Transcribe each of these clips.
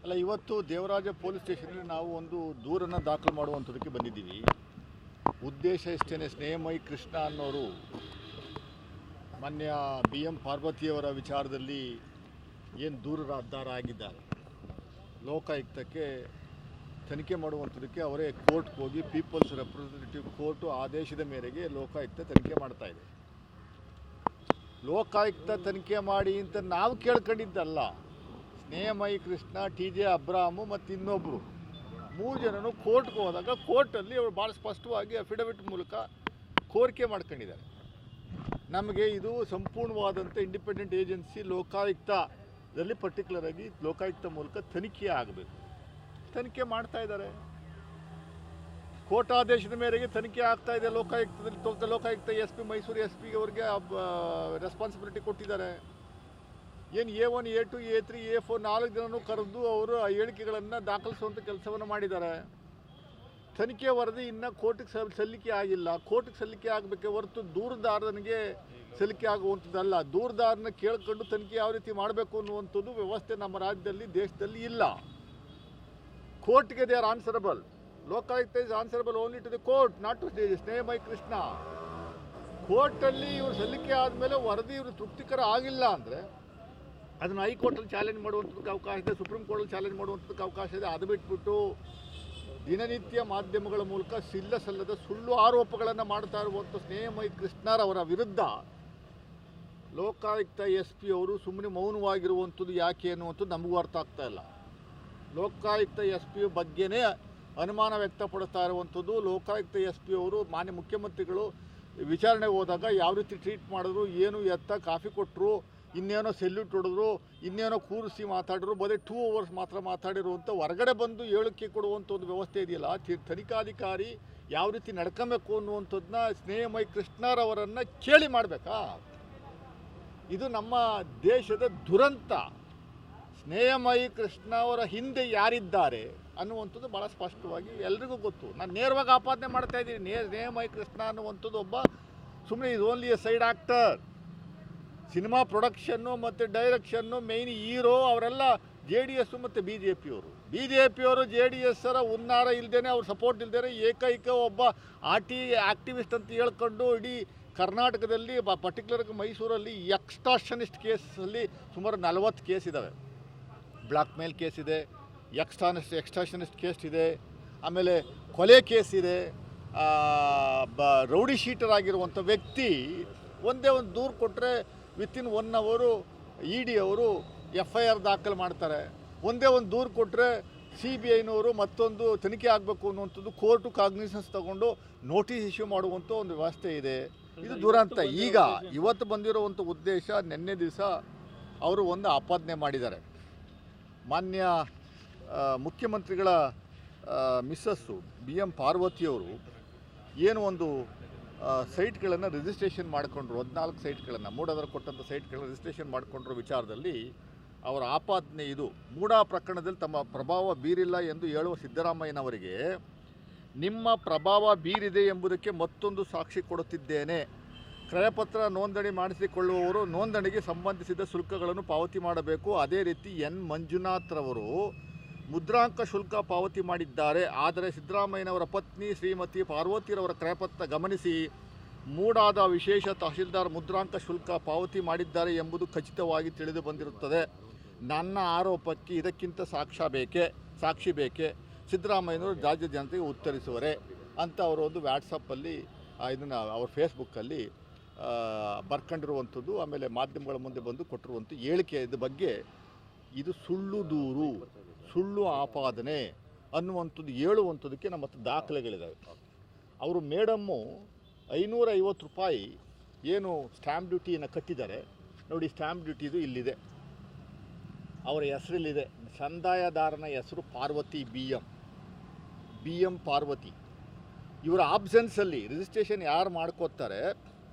ಅಲ್ಲ, ಇವತ್ತು ದೇವರಾಜ ಪೊಲೀಸ್ ಸ್ಟೇಷನಲ್ಲಿ ನಾವು ಒಂದು ದೂರನ್ನು ದಾಖಲು ಮಾಡುವಂಥದ್ದಕ್ಕೆ ಬಂದಿದ್ದೀವಿ. ಉದ್ದೇಶ ಇಷ್ಟೇ, ಸ್ನೇಹಮಯಿ ಕೃಷ್ಣ ಅನ್ನೋರು ಮಾನ್ಯ BM ಪಾರ್ವತಿಯವರ ವಿಚಾರದಲ್ಲಿ ಏನು ದೂರದಾರ ಆಗಿದ್ದಾರೆ, ಲೋಕಾಯುಕ್ತಕ್ಕೆ ತನಿಖೆ ಮಾಡುವಂಥದ್ದಕ್ಕೆ ಅವರೇ ಕೋರ್ಟ್ಗೆ ಹೋಗಿ ಪೀಪಲ್ಸ್ ರೆಪ್ರೆಸೆಂಟೇಟಿವ್ ಕೋರ್ಟು ಆದೇಶದ ಮೇರೆಗೆ ಲೋಕಾಯುಕ್ತ ತನಿಖೆ ಮಾಡ್ತಾ ಇದೆ. ಲೋಕಾಯುಕ್ತ ತನಿಖೆ ಮಾಡಿ ಅಂತ ನಾವು ಕೇಳ್ಕೊಂಡಿದ್ದಲ್ಲ. ಸ್ನೇಹಮಯಿ ಕೃಷ್ಣ, TJ ಅಬ್ರಾಮು ಮತ್ತು ಇನ್ನೊಬ್ಬರು 3 ಜನನು ಕೋರ್ಟ್ಗೆ ಹೋದಾಗ ಕೋರ್ಟಲ್ಲಿ ಅವರು ಭಾಳ ಸ್ಪಷ್ಟವಾಗಿ ಅಫಿಡವಿಟ್ ಮೂಲಕ ಕೋರಿಕೆ ಮಾಡ್ಕೊಂಡಿದ್ದಾರೆ. ನಮಗೆ ಇದು ಸಂಪೂರ್ಣವಾದಂಥ ಇಂಡಿಪೆಂಡೆಂಟ್ ಏಜೆನ್ಸಿ ಲೋಕಾಯುಕ್ತದಲ್ಲಿ ಪರ್ಟಿಕ್ಯುಲರಾಗಿ ಲೋಕಾಯುಕ್ತ ಮೂಲಕ ತನಿಖೆ ಆಗಬೇಕು. ತನಿಖೆ ಮಾಡ್ತಾ ಇದ್ದಾರೆ. ಕೋರ್ಟ್ ಆದೇಶದ ಮೇರೆಗೆ ತನಿಖೆ ಆಗ್ತಾ ಇದೆ ಲೋಕಾಯುಕ್ತದಲ್ಲಿ. ಲೋಕಾಯುಕ್ತ SP ಮೈಸೂರು SP ಅವರಿಗೆ ರೆಸ್ಪಾನ್ಸಿಬಿಲಿಟಿ ಕೊಟ್ಟಿದ್ದಾರೆ. ಏನು A1 A2 A3 A4 4 ಜನನೂ ಕರೆದು ಅವರು ಆ ಹೇಳಿಕೆಗಳನ್ನು ದಾಖಲಿಸುವಂಥ ಕೆಲಸವನ್ನು ಮಾಡಿದ್ದಾರೆ. ತನಿಖೆ ವರದಿ ಇನ್ನೂ ಕೋರ್ಟಿಗೆ ಸಲ್ಲಿಕೆ ಆಗಿಲ್ಲ. ಕೋರ್ಟಿಗೆ ಸಲ್ಲಿಕೆ ಆಗಬೇಕೆ ಹೊರತು ದೂರದಾರನಿಗೆ ಸಲ್ಲಿಕೆ ಆಗುವಂಥದ್ದಲ್ಲ. ದೂರದಾರನ ಕೇಳ್ಕೊಂಡು ತನಿಖೆ ಯಾವ ರೀತಿ ಮಾಡಬೇಕು ಅನ್ನುವಂಥದ್ದು ವ್ಯವಸ್ಥೆ ನಮ್ಮ ರಾಜ್ಯದಲ್ಲಿ, ದೇಶದಲ್ಲಿ ಇಲ್ಲ. ಕೋರ್ಟ್ಗೆ they are answerable. Lokayukta is answerable only to the court, not to Snehamayi Krishna. ಕೋರ್ಟಲ್ಲಿ ಇವರು ಸಲ್ಲಿಕೆ ಆದಮೇಲೆ ವರದಿ ಇವರು ತೃಪ್ತಿಕರ ಆಗಿಲ್ಲ ಅಂದರೆ ಅದನ್ನು ಹೈಕೋರ್ಟಲ್ಲಿ ಚಾಲೆಂಜ್ ಮಾಡುವಂಥದ್ದಕ್ಕೆ ಅವಕಾಶ ಇದೆ, ಸುಪ್ರೀಂ ಕೋರ್ಟಲ್ಲಿ ಚಾಲೆಂಜ್ ಮಾಡುವಂಥದ್ದಕ್ಕೆ ಅವಕಾಶ ಇದೆ. ಅದು ಬಿಟ್ಬಿಟ್ಟು ದಿನನಿತ್ಯ ಮಾಧ್ಯಮಗಳ ಮೂಲಕ ಸಲ್ಲದ ಸುಳ್ಳು ಆರೋಪಗಳನ್ನು ಮಾಡ್ತಾ ಇರುವಂಥ ಸ್ನೇಹಮಯಿ ಕೃಷ್ಣರವರ ವಿರುದ್ಧ ಲೋಕಾಯುಕ್ತ SP ಅವರು ಸುಮ್ಮನೆ ಮೌನವಾಗಿರುವಂಥದ್ದು ಯಾಕೆ ಅನ್ನುವಂಥದ್ದು ನಮಗೂ ಅರ್ಥ ಆಗ್ತಾ ಇಲ್ಲ. ಲೋಕಾಯುಕ್ತ SP ಬಗ್ಗೆನೇ ಅನುಮಾನ ವ್ಯಕ್ತಪಡಿಸ್ತಾ ಇರುವಂಥದ್ದು. ಲೋಕಾಯುಕ್ತ SP ಅವರು ಮಾನ್ಯ ಮುಖ್ಯಮಂತ್ರಿಗಳು ವಿಚಾರಣೆಗೆ ಹೋದಾಗ ಯಾವ ರೀತಿ ಟ್ರೀಟ್ ಮಾಡಿದ್ರು, ಏನು ಎತ್ತ ಕಾಫಿ ಕೊಟ್ಟರು, ಇನ್ನೇನೋ ಸೆಲ್ಯೂಟ್ ಹೊಡೆದ್ರು, ಇನ್ನೇನೋ ಕೂರಿಸಿ ಮಾತಾಡಿದ್ರು, ಬರೀ 2 hours ಮಾತ್ರ ಮಾತಾಡಿರುವಂಥ ಹೊರಗಡೆ ಬಂದು ಹೇಳಿಕೆ ಕೊಡುವಂಥ ಒಂದು ವ್ಯವಸ್ಥೆ ಇದೆಯಲ್ಲ, ತನಿಖಾಧಿಕಾರಿ ಯಾವ ರೀತಿ ನಡ್ಕೊಬೇಕು ಅನ್ನುವಂಥದ್ದನ್ನ ಸ್ನೇಹಮಯಿ ಕೃಷ್ಣರವರನ್ನು ಕೇಳಿ ಮಾಡಬೇಕಾ? ಇದು ನಮ್ಮ ದೇಶದ ದುರಂತ. ಸ್ನೇಹಮಯಿ ಕೃಷ್ಣ ಅವರ ಹಿಂದೆ ಯಾರಿದ್ದಾರೆ ಅನ್ನುವಂಥದ್ದು ಭಾಳ ಸ್ಪಷ್ಟವಾಗಿ ಎಲ್ರಿಗೂ ಗೊತ್ತು. ನಾನು ನೇರವಾಗಿ ಆಪಾದನೆ ಮಾಡ್ತಾ ಇದ್ದೀನಿ. ಸ್ನೇಹಮಯಿ ಕೃಷ್ಣ ಅನ್ನುವಂಥದ್ದು ಒಬ್ಬ ಸುಮ್ಮನೆ ಇದು only A side actor. Cinema production ಮತ್ತು ಡೈರೆಕ್ಷನ್ನು ಮೇಯ್ನ್ ಹೀರೋ ಅವರೆಲ್ಲ JDS ಮತ್ತು BJPಯವರು. BJPಯವರು JDSರ ಹುನ್ನಾರ ಇಲ್ಲದೇ, ಅವ್ರ ಸಪೋರ್ಟ್ ಇಲ್ಲದೇ ಏಕೈಕ ಒಬ್ಬ ಆಕ್ಟಿವಿಸ್ಟ್ ಅಂತ ಹೇಳ್ಕೊಂಡು ಇಡೀ ಕರ್ನಾಟಕದಲ್ಲಿ ಪರ್ಟಿಕ್ಯುಲರ್ಗೆ ಮೈಸೂರಲ್ಲಿ ಎಕ್ಸ್ಟಾರ್ಷನಿಸ್ಟ್ ಕೇಸಲ್ಲಿ ಸುಮಾರು 40 ಕೇಸ್ ಇದ್ದಾವೆ. ಬ್ಲ್ಯಾಕ್ ಮೇಲ್ ಕೇಸ್ ಇದೆ, ಎಕ್ಸ್ಟಾರ್ಷನಿಸ್ಟ್ ಕೇಸ್ ಇದೆ, ಆಮೇಲೆ ಕೊಲೆ ಕೇಸ್ ಇದೆ. ರೌಡಿ ಶೀಟರ್ ಆಗಿರುವಂಥ ವ್ಯಕ್ತಿ ಒಂದೇ ಒಂದು ದೂರು ಕೊಟ್ಟರೆ ವಿತಿನ್ 1 hour ED ಅವರು FIR ದಾಖಲು ಮಾಡ್ತಾರೆ. ಒಂದೇ ಒಂದು ದೂರು ಕೊಟ್ಟರೆ CBIನವರು ಮತ್ತೊಂದು ತನಿಖೆ ಆಗಬೇಕು ಅನ್ನುವಂಥದ್ದು ಕೋರ್ಟು ಕಾಗ್ನಿಸನ್ಸ್ ತಗೊಂಡು ನೋಟಿಸ್ ಇಶ್ಯೂ ಮಾಡುವಂಥ ಒಂದು ವ್ಯವಸ್ಥೆ ಇದೆ. ಇದು ದುರಂತ. ಈಗ ಇವತ್ತು ಬಂದಿರುವಂಥ ಉದ್ದೇಶ, ನಿನ್ನೆ ದಿವಸ ಅವರು ಒಂದು ಆಪಾದನೆ ಮಾಡಿದ್ದಾರೆ. ಮಾನ್ಯ ಮುಖ್ಯಮಂತ್ರಿಗಳ ಮಿಸ್ಸಸ್ಸು BM ಪಾರ್ವತಿಯವರು ಏನು ಒಂದು ಸೈಟ್ಗಳನ್ನು ರಿಜಿಸ್ಟ್ರೇಷನ್ ಮಾಡಿಕೊಂಡ್ರು, 14 ಸೈಟ್ಗಳನ್ನು, ಮೂಡಾದರ ಕೊಟ್ಟಂಥ ಸೈಟ್ಗಳನ್ನು ರಿಜಿಸ್ಟ್ರೇಷನ್ ಮಾಡಿಕೊಂಡ್ರ ವಿಚಾರದಲ್ಲಿ ಅವರ ಆಪಾದನೆ ಇದು. ಮೂಡಾ ಪ್ರಕರಣದಲ್ಲಿ ತಮ್ಮ ಪ್ರಭಾವ ಬೀರಿಲ್ಲ ಎಂದು ಹೇಳುವ ಸಿದ್ದರಾಮಯ್ಯನವರಿಗೆ ನಿಮ್ಮ ಪ್ರಭಾವ ಬೀರಿದೆ ಎಂಬುದಕ್ಕೆ ಮತ್ತೊಂದು ಸಾಕ್ಷಿ ಕೊಡುತ್ತಿದ್ದೇನೆ. ಕ್ರಯಪತ್ರ ನೋಂದಣಿ ಮಾಡಿಸಿಕೊಳ್ಳುವವರು ನೋಂದಣಿಗೆ ಸಂಬಂಧಿಸಿದ ಶುಲ್ಕಗಳನ್ನು ಪಾವತಿ ಮಾಡಬೇಕು. ಅದೇ ರೀತಿ ಮಂಜುನಾಥ್ರವರು ಮುದ್ರಾಂಕ ಶುಲ್ಕ ಪಾವತಿ ಮಾಡಿದ್ದಾರೆ. ಆದರೆ ಸಿದ್ದರಾಮಯ್ಯನವರ ಪತ್ನಿ ಶ್ರೀಮತಿ ಪಾರ್ವತಿರವರ ಕ್ರಯಪತ್ರ ಗಮನಿಸಿ ಮೂಡಾದ ವಿಶೇಷ ತಹಶೀಲ್ದಾರ್ ಮುದ್ರಾಂಕ ಶುಲ್ಕ ಪಾವತಿ ಮಾಡಿದ್ದಾರೆ ಎಂಬುದು ಖಚಿತವಾಗಿ ತಿಳಿದು ಬಂದಿರುತ್ತದೆ. ನನ್ನ ಆರೋಪಕ್ಕೆ ಇದಕ್ಕಿಂತ ಸಾಕ್ಷಿ ಬೇಕೆ? ಸಿದ್ದರಾಮಯ್ಯನವರು ರಾಜ್ಯ ಜನತೆಗೆ ಉತ್ತರಿಸುವರೆ ಅಂತ ಅವರು ಒಂದು ವ್ಯಾಟ್ಸಪ್ಪಲ್ಲಿ ಇದನ್ನು ಅವ್ರ ಫೇಸ್ಬುಕ್ಕಲ್ಲಿ ಬರ್ಕೊಂಡಿರುವಂಥದ್ದು, ಆಮೇಲೆ ಮಾಧ್ಯಮಗಳ ಮುಂದೆ ಬಂದು ಕೊಟ್ಟಿರುವಂಥ ಹೇಳಿಕೆ. ಇದ್ರ ಬಗ್ಗೆ ಇದು ಸುಳ್ಳು ದೂರು, ಸುಳ್ಳು ಆಪಾದನೆ ಅನ್ನುವಂಥದ್ದು ಹೇಳುವಂಥದ್ದಕ್ಕೆ ನಮ್ಮ ಹತ್ರ ದಾಖಲೆಗಳಿದ್ದಾವೆ. ಅವರು ಮೇಡಮ್ಮು 550 ರೂಪಾಯಿ ಏನು ಸ್ಟ್ಯಾಂಪ್ ಡ್ಯೂಟಿಯನ್ನು ಕಟ್ಟಿದ್ದಾರೆ ನೋಡಿ. ಸ್ಟ್ಯಾಂಪ್ ಡ್ಯೂಟಿದು ಇಲ್ಲಿದೆ, ಅವರ ಹೆಸರಲ್ಲಿದೆ. ಸಂದಾಯದಾರನ ಹೆಸರು ಪಾರ್ವತಿ BM ಪಾರ್ವತಿ. ಇವರ ಆಬ್ಸೆನ್ಸಲ್ಲಿ ರಿಜಿಸ್ಟ್ರೇಷನ್ ಯಾರು ಮಾಡ್ಕೋತಾರೆ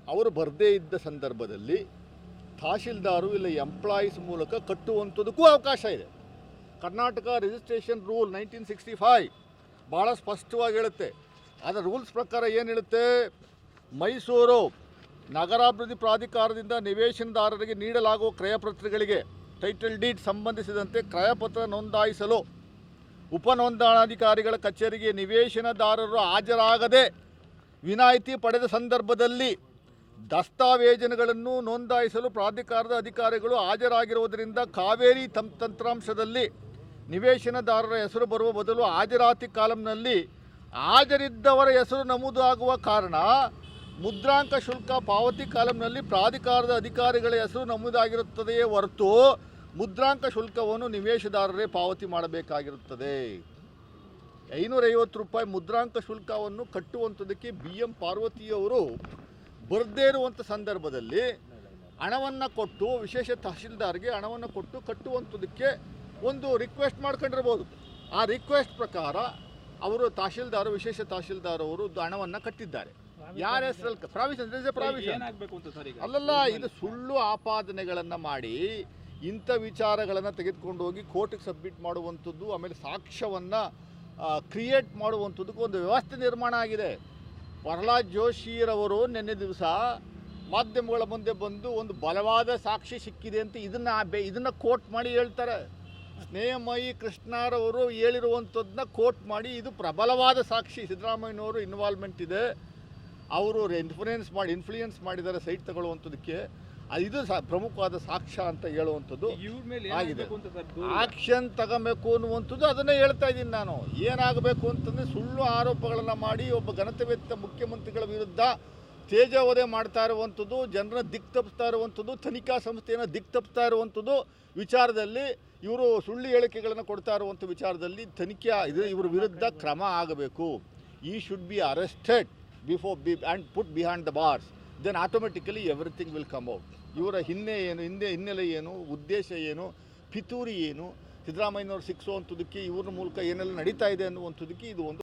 ಅವರು ಬರದೇ ಇದ್ದ ಸಂದರ್ಭದಲ್ಲಿ ತಹಶೀಲ್ದಾರು ಇಲ್ಲ ಎಂಪ್ಲಾಯೀಸ್ ಮೂಲಕ ಕಟ್ಟುವಂಥದ್ದಕ್ಕೂ ಅವಕಾಶ ಇದೆ. ಕರ್ನಾಟಕ ರಿಜಿಸ್ಟ್ರೇಷನ್ ರೂಲ್ 1965 ಭಾಳ ಸ್ಪಷ್ಟವಾಗಿ ಹೇಳುತ್ತೆ. ಅದರ ರೂಲ್ಸ್ ಪ್ರಕಾರ ಏನು ಹೇಳುತ್ತೆ? ಮೈಸೂರು ನಗರಾಭಿವೃದ್ಧಿ ಪ್ರಾಧಿಕಾರದಿಂದ ನಿವೇಶನದಾರರಿಗೆ ನೀಡಲಾಗುವ ಕ್ರಯಪತ್ರಗಳಿಗೆ ಟೈಟಲ್ ಡೀಡ್ ಸಂಬಂಧಿಸಿದಂತೆ ಕ್ರಯಪತ್ರ ನೋಂದಾಯಿಸಲು ಉಪನೋಂದಣಾಧಿಕಾರಿಗಳ ಕಚೇರಿಗೆ ನಿವೇಶನದಾರರು ಹಾಜರಾಗದೆ ವಿನಾಯಿತಿ ಪಡೆದ ಸಂದರ್ಭದಲ್ಲಿ ದಸ್ತಾವೇಜುಗಳನ್ನು ನೋಂದಾಯಿಸಲು ಪ್ರಾಧಿಕಾರದ ಅಧಿಕಾರಿಗಳು ಹಾಜರಾಗಿರುವುದರಿಂದ ಕಾವೇರಿ ತಂತ್ರಾಂಶದಲ್ಲಿ ನಿವೇಶನದಾರರ ಹೆಸರು ಬರುವ ಬದಲು ಹಾಜರಾತಿ ಕಾಲಂನಲ್ಲಿ ಹಾಜರಿದ್ದವರ ಹೆಸರು ನಮೂದಾಗುವ ಕಾರಣ ಮುದ್ರಾಂಕ ಶುಲ್ಕ ಪಾವತಿ ಕಾಲಂನಲ್ಲಿ ಪ್ರಾಧಿಕಾರದ ಅಧಿಕಾರಿಗಳ ಹೆಸರು ನಮೂದಾಗಿರುತ್ತದೆಯೇ ಹೊರತು ಮುದ್ರಾಂಕ ಶುಲ್ಕವನ್ನು ನಿವೇಶನದಾರರೇ ಪಾವತಿ ಮಾಡಬೇಕಾಗಿರುತ್ತದೆ. 550 ರೂಪಾಯಿ ಮುದ್ರಾಂಕ ಶುಲ್ಕವನ್ನು ಕಟ್ಟುವಂಥದ್ದಕ್ಕೆ BM ಪಾರ್ವತಿಯವರು ಬರದೇ ಇರುವಂಥ ಸಂದರ್ಭದಲ್ಲಿ ಹಣವನ್ನು ಕೊಟ್ಟು ವಿಶೇಷ ತಹಶೀಲ್ದಾರ್ಗೆ ಹಣವನ್ನು ಕೊಟ್ಟು ಕಟ್ಟುವಂಥದ್ದಕ್ಕೆ ಒಂದು ರಿಕ್ವೆಸ್ಟ್ ಮಾಡ್ಕೊಂಡಿರ್ಬೋದು. ಆ ರಿಕ್ವೆಸ್ಟ್ ಪ್ರಕಾರ ಅವರು ತಹಶೀಲ್ದಾರ್ ವಿಶೇಷ ತಹಶೀಲ್ದಾರ್ ಅವರು ಹಣವನ್ನು ಕಟ್ಟಿದ್ದಾರೆ. ಯಾರ ಹೆಸರಲ್ಲಿ ಪ್ರಾವಿಷನ್ ಅಲ್ಲಲ್ಲ, ಇದು ಸುಳ್ಳು ಆಪಾದನೆಗಳನ್ನು ಮಾಡಿ ಇಂಥ ವಿಚಾರಗಳನ್ನು ತೆಗೆದುಕೊಂಡು ಹೋಗಿ ಕೋರ್ಟಿಗೆ ಸಬ್ಮಿಟ್ ಮಾಡುವಂಥದ್ದು, ಆಮೇಲೆ ಸಾಕ್ಷ್ಯವನ್ನು ಕ್ರಿಯೇಟ್ ಮಾಡುವಂಥದ್ದಕ್ಕೆ ಒಂದು ವ್ಯವಸ್ಥೆ ನಿರ್ಮಾಣ ಆಗಿದೆ. ಪ್ರಹ್ಲಾದ್ ಜೋಶಿರವರು ನಿನ್ನೆ ದಿವಸ ಮಾಧ್ಯಮಗಳ ಮುಂದೆ ಬಂದು ಒಂದು ಬಲವಾದ ಸಾಕ್ಷಿ ಸಿಕ್ಕಿದೆ ಅಂತ ಇದನ್ನು ಕೋಟ್ ಮಾಡಿ ಹೇಳ್ತಾರೆ. ಸ್ನೇಹಮಯಿ ಕೃಷ್ಣರವರು ಹೇಳಿರುವಂಥದ್ದನ್ನ ಕೋಟ್ ಮಾಡಿ ಇದು ಪ್ರಬಲವಾದ ಸಾಕ್ಷಿ, ಸಿದ್ದರಾಮಯ್ಯನವರು ಇನ್ವಾಲ್ವ್ಮೆಂಟ್ ಇದೆ, ಅವರು ಇನ್ಫ್ಲೂಯೆನ್ಸ್ ಮಾಡಿದ್ದಾರೆ ಸೈಟ್ ತಗೊಳ್ಳುವಂಥದ್ದಕ್ಕೆ, ಇದು ಪ್ರಮುಖವಾದ ಸಾಕ್ಷ್ಯ ಅಂತ ಹೇಳುವಂಥದ್ದು ಆಗಿದೆ. ಆಕ್ಷನ್ ತಗೋಬೇಕು ಅನ್ನುವಂಥದ್ದು ಅದನ್ನೇ ಹೇಳ್ತಾ ಇದ್ದೀನಿ ನಾನು. ಏನಾಗಬೇಕು ಅಂತಂದರೆ ಸುಳ್ಳು ಆರೋಪಗಳನ್ನು ಮಾಡಿ ಒಬ್ಬ ಘನತೆವೆತ್ತ ಮುಖ್ಯಮಂತ್ರಿಗಳ ವಿರುದ್ಧ ತೇಜೋವಧೆ ಮಾಡ್ತಾ ಇರುವಂಥದ್ದು, ಜನರ ದಿಕ್ತಪ್ಪಿಸ್ತಾ ಇರುವಂಥದ್ದು, ತನಿಖಾ ಸಂಸ್ಥೆಯನ್ನು ದಿಕ್ತಪ್ಪಿಸ್ತಾ ಇರುವಂಥದ್ದು ವಿಚಾರದಲ್ಲಿ ಇವರು ಸುಳ್ಳು ಹೇಳಿಕೆಗಳನ್ನು ಕೊಡ್ತಾ ಇರುವಂಥ ವಿಚಾರದಲ್ಲಿ ತನಿಖೆ ಇವರ ವಿರುದ್ಧ ಕ್ರಮ ಆಗಬೇಕು. He should be arrested and put behind the bars, then automatically everything will come out. ಇವರ ಹಿನ್ನೆಲೆ ಏನು, ಉದ್ದೇಶ ಏನು, ಪಿತೂರಿ ಏನು, ಸಿದ್ದರಾಮಯ್ಯನವರು ಸಿಕ್ಕಿಸುವಂಥದ್ದಕ್ಕೆ ಇವ್ರ ಮೂಲಕ ಏನೆಲ್ಲ ನಡೀತಾ ಇದೆ ಅನ್ನುವಂಥದ್ದಕ್ಕೆ ಇದು ಒಂದು